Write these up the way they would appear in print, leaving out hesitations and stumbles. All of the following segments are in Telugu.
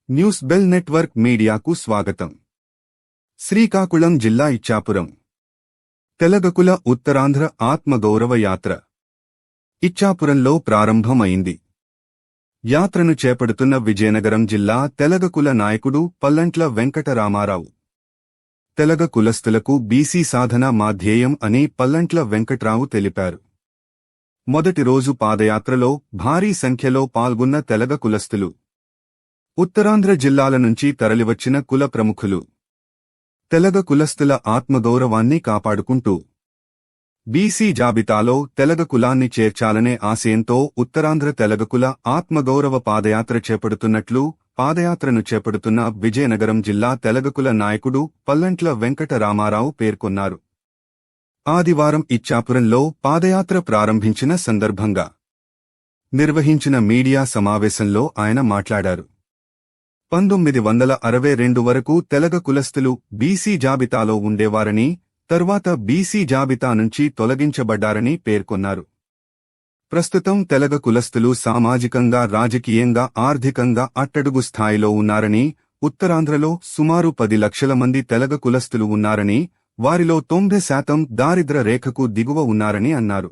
న్యూస్ బెల్ నెట్వర్క్ మీడియాకు స్వాగతం. శ్రీకాకుళం జిల్లా ఇచ్చాపురం తెలగకుల ఉత్తరాంధ్ర ఆత్మగౌరవ యాత్ర ఇచ్చాపురంలో ప్రారంభమైంది. యాత్రను చేపడుతున్న విజయనగరం జిల్లా తెలగకుల నాయకుడు పల్లంట్ల వెంకటరామారావు. తెలగ కులస్తులకు బీసీ సాధన మా ధ్యేయం అని పల్లంట్ల వెంకట్రావు తెలిపారు. మొదటి రోజు పాదయాత్రలో భారీ సంఖ్యలో పాల్గొన్న తెలగ కులస్తులు, ఉత్తరాంధ్ర జిల్లాల నుంచి తరలివచ్చిన కుల ప్రముఖులు తెలగ కులస్తుల ఆత్మగౌరవాన్ని కాపాడుకుంటూ బీసీ జాబితాలో తెలగ కులాన్ని చేర్చాలనే ఆశయంతో ఉత్తరాంధ్ర తెలగకుల ఆత్మగౌరవ పాదయాత్ర చేపడుతున్నట్లు పాదయాత్రను చేపడుతున్న విజయనగరం జిల్లా తెలగకుల నాయకుడు పల్లంట్ల వెంకటరామారావు పేర్కొన్నారు. ఆదివారం ఇచ్చాపురంలో పాదయాత్ర ప్రారంభించిన సందర్భంగా నిర్వహించిన మీడియా సమావేశంలో ఆయన మాట్లాడారు. 1962 వరకు తెలగ కులస్తులు బీసీ జాబితాలో ఉండేవారని, తర్వాత బీసీ జాబితా నుంచి తొలగించబడ్డారని పేర్కొన్నారు. ప్రస్తుతం తెలగ కులస్తులు సామాజికంగా, రాజకీయంగా, ఆర్థికంగా అట్టడుగు స్థాయిలో ఉన్నారని, ఉత్తరాంధ్రలో సుమారు 10 లక్షల మంది తెలగ కులస్తులు ఉన్నారని, వారిలో 90% దారిద్ర్య రేఖకు దిగువ ఉన్నారని అన్నారు.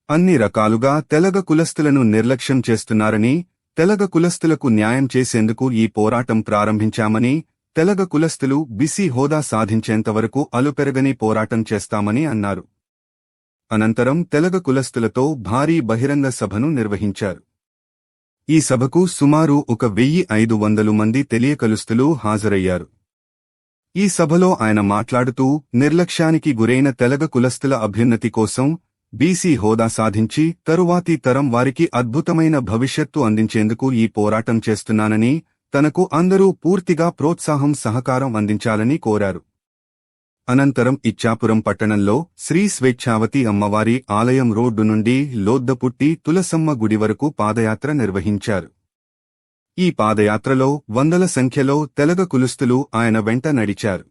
అన్ని రకాలుగా తెలగ కులస్తులను నిర్లక్ష్యం చేస్తున్నారని, తెలగ కులస్తులకు న్యాయం చేసేందుకు ఈ పోరాటం ప్రారంభించామని, తెలగ కులస్తులు బీసీ హోదా సాధించేంతవరకు అలుపెరగని పోరాటం చేస్తామని అన్నారు. అనంతరం తెలగ కులస్తులతో భారీ బహిరంగ సభను నిర్వహించారు. ఈ సభకు సుమారు 1500 మంది తెలియకలుస్తులు హాజరయ్యారు. ఈ సభలో ఆయన మాట్లాడుతూ నిర్లక్ష్యానికి గురైన తెలగ కులస్తుల అభ్యున్నతి కోసం బీసీ హోదా సాధించి తరువాతి తరం వారికి అద్భుతమైన భవిష్యత్తు అందించేందుకు ఈ పోరాటం చేస్తున్నానని, తనకు అందరూ పూర్తిగా ప్రోత్సాహం, సహకారం అందించాలని కోరారు. అనంతరం ఇచ్చాపురం పట్టణంలో శ్రీ స్వేచ్ఛావతి అమ్మవారి ఆలయం రోడ్డు నుండి లోద్దపుట్టి తులసమ్మ గుడి వరకు పాదయాత్ర నిర్వహించారు. ఈ పాదయాత్రలో వందల సంఖ్యలో తెలగ కులస్తులు ఆయన వెంట నడిచారు.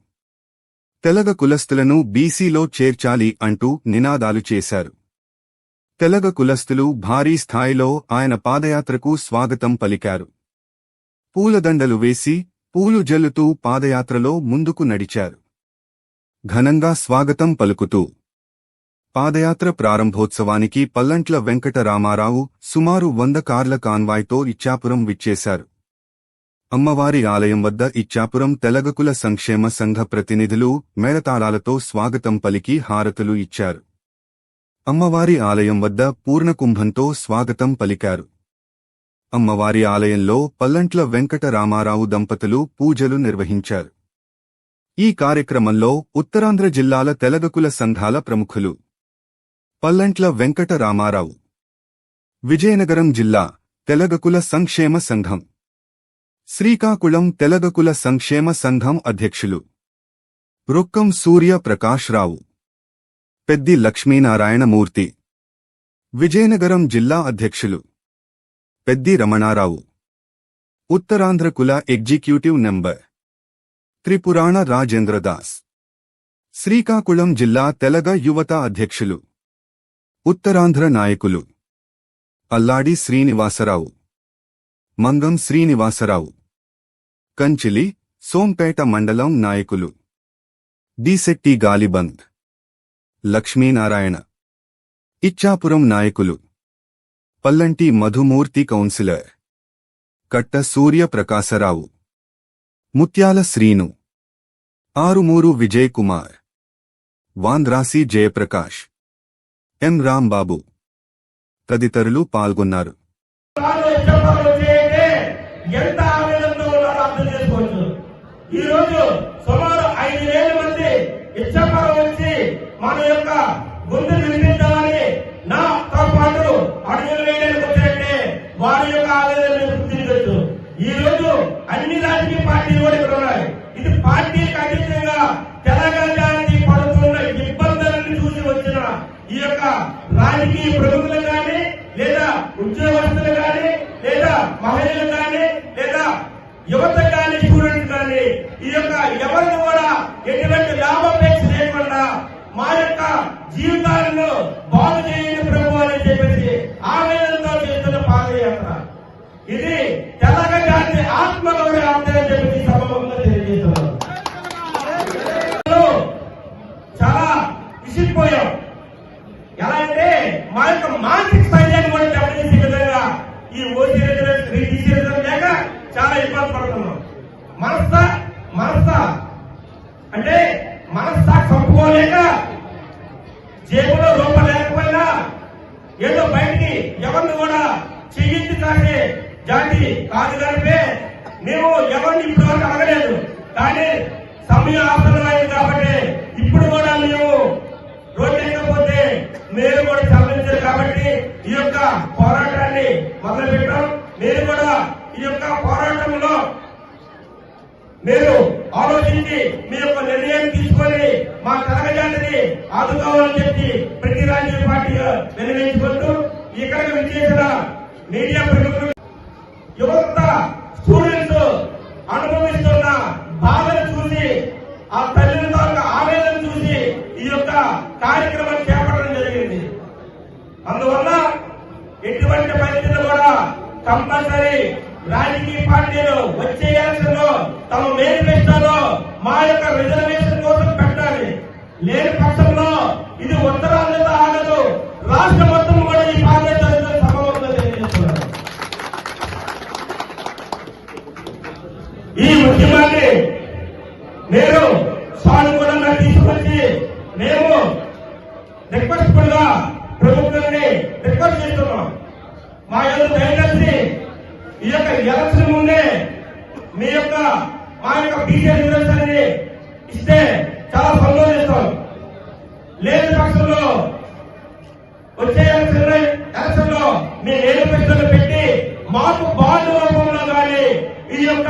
తెలగ కులస్తులను బీసీలో చేర్చాలి అంటూ నినాదాలు చేశారు. తెలగ కులస్తులు భారీ స్థాయిలో ఆయన పాదయాత్రకు స్వాగతం పలికారు. పూలదండలు వేసి, పూలు జల్లుతూ పాదయాత్రలో ముందుకు నడిచారు. ఘనంగా స్వాగతం పలుకుతూ పాదయాత్ర ప్రారంభోత్సవానికి పల్లంట్ల వెంకటరామారావు సుమారు 100 కార్ల కాన్వాయ్తో ఇచ్చాపురం విచ్చేశారు. అమ్మవారి ఆలయం వద్ద ఇచ్చాపురం తెలగకుల సంక్షేమ సంఘ ప్రతినిధులు మేళతాళాలతో స్వాగతం పలికి హారతులు ఇచ్చారు. అమ్మవారి ఆలయం వద్ద పూర్ణకుంభంతో స్వాగతం పలికారు. అమ్మవారి ఆలయంలో పల్లంట్ల వెంకటరామారావు దంపతులు పూజలు నిర్వహించారు. ఈ కార్యక్రమంలో ఉత్తరాంధ్ర జిల్లాల తెలగకుల సంఘాల ప్రముఖులు పల్లంట్ల వెంకటరామారావు, విజయనగరం జిల్లా తెలగకుల సంక్షేమ సంఘం, శ్రీకాకుళం తెలగకుల సంక్షేమ సంఘం అధ్యక్షులు రుక్కం సూర్య ప్రకాష్ రావు, పెద్ది లక్ష్మీనారాయణమూర్తి, విజయనగరం జిల్లా అధ్యక్షులు పెద్ది రమణారావు, ఉత్తరాంధ్ర కుల ఎగ్జిక్యూటివ్ నెంబర్ త్రిపురాణ రాజేంద్రదాస్, శ్రీకాకుళం జిల్లా తెలగ యువత అధ్యక్షులు ఉత్తరాంధ్ర నాయకులు అల్లాడి శ్రీనివాసరావు, మంగం శ్రీనివాసరావు, కంచిలి, సోంపేట మండలం నాయకులు డిశెట్టి గాలిబంద్, లక్ష్మీనారాయణ, ఇచ్చాపురం నాయకులు పల్లంటి మధుమూర్తి, కౌన్సిలర్ కట్ట సూర్య ప్రకాశరావు, ముత్యాల శ్రీను, ఆరుమూరు విజయ్ కుమార్, వాంద్రాసి జయప్రకాష్, ఎం రాంబాబు తదితరులు పాల్గొన్నారు. ఎంత ఆవేదనతో ఉన్నారో అర్థం చేసుకోవచ్చు. ఈ రోజు సుమారు 5,000 మంది ఇచ్చాపురం వచ్చి మన యొక్క గొంతు వినిపించాలని నాతో పాటు అడుగులు వేయడానికి వచ్చారంటే వారి యొక్క ఆవేదనను గుర్తించవచ్చు. ఈ రోజు అన్ని రాజకీయ పార్టీలు కూడా ఇక్కడ ఉన్నాయి. ఇది పార్టీకి అతీతంగా తెలంగాణకి పడుతున్న ఇబ్బందులను చూసి వచ్చిన ఈ యొక్క రాజకీయ ప్రముఖులు కానీ, లేదా ఉద్యోగస్తులు కానీ, లేదా మహిళలు కానీ, లేదా యువత కానీ, స్టూడెంట్ కానీ, ఈ యొక్క ఎవరిని కూడా ఎటువంటి లాభాపేక్ష లేకుండా మా యొక్క జీవితాలను బాగు చేయండి ప్రభు అని చెప్పేసి ఆవేదనతో చేస్తున్న పాదయాత్ర. ఇది తెలంగాణ జాతి ఆత్మగౌరవ యాత్ర అని చెప్పి ఈ సభలో తెలియజేస్తున్నారు. చాలా విసిగిపోయాం. ఎలా అంటే మా యొక్క మానసిక స్థైర్యాన్ని కూడా దెబ్బతీసే విధంగా ఈ ఓసీ రిజర్వేషన్ లేక చాలా ఇబ్బంది పడుతున్నాం. మనస్స అంటే మనస్సా చంపుకోలేక జేబులో రూపాయలు లేకపోయినా ఏదో బయటికి ఎవరిని కూడా చెయ్యించి తాకే జాతి కాదు కలిపే మేము ఎవరిని ఇప్పుడు వరకు అడగలేదు. కానీ సమయం ఆసన్నమైంది కాబట్టి ఇప్పుడు కూడా మేము రోడ్డు లేకపోతే మీరు కూడా చదివించారు కాబట్టి ఈ యొక్క పోరాటాన్ని మొదలు పెట్టాం. మీరు కూడా ఈ యొక్క పోరాటంలో మీరు ఆలోచించి మీ యొక్క నిర్ణయాన్ని తీసుకొని మా తెలంగాణని ఆదుకోవాలని చెప్పి ప్రతి రాజకీయ పార్టీగా నిర్ణయించుకుంటూ ఇక్కడికి విచ్చేసిన మీడియా ప్రముఖులు, యువత, స్టూడెంట్స్ అనుభవిస్తున్న బాధను చూసి ఆ తల్లిన తాలూకా ఆవేదన చూసి ఈ యొక్క కార్యక్రమం చేపట్టడం జరిగింది. అందువల్ల ఎటువంటి పరిస్థితులు కూడా కంపల్సరీ రాజకీయ పార్టీలు వచ్చే ఎలక్షన్ లో తమ మేనిఫెస్టోలో మా యొక్క రిజర్వేషన్ కోసం పెట్టాలి. లేని పక్షంలో ఇది ఉత్తరాంధ్రతో ఆగదు, రాష్ట్ర మొత్తం కూడా ఈ బాధ్యత సభలో తెలియజేస్తున్నారు. ఈ ఉద్యమాన్ని నేను సానుకూలంగా తీసుకొచ్చి మేము రిక్వెస్ట్ఫుల్ గా ప్రభుత్వాన్ని రిక్వెస్ట్ చేస్తున్నాం. మా యొక్క దయచేసి ఈ యొక్క ఎలక్షన్ ముందే మీ యొక్క మా యొక్క బీసీ రిజర్వేషన్ ఇస్తే చాలా సంతోషిస్తాం. లేని పక్షంలో వచ్చే ఎలక్షన్ లో మీ మేనిఫెస్టోలు పెట్టి మాకు బాండ్ రూపంలో కానీ ఈ యొక్క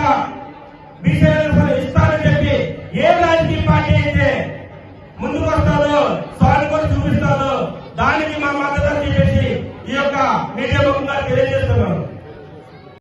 బీసీ రిజర్వేషన్ ఇస్తారని చెప్పి ఏ రాజకీయ పార్టీ అయితే ముందుకు వస్తారో సానుకూల చూపిస్తారో దానికి మా మద్దతు చెప్పేసి ఈ యొక్క మీడియా ముఖంగా తెలియజేస్తున్నాం.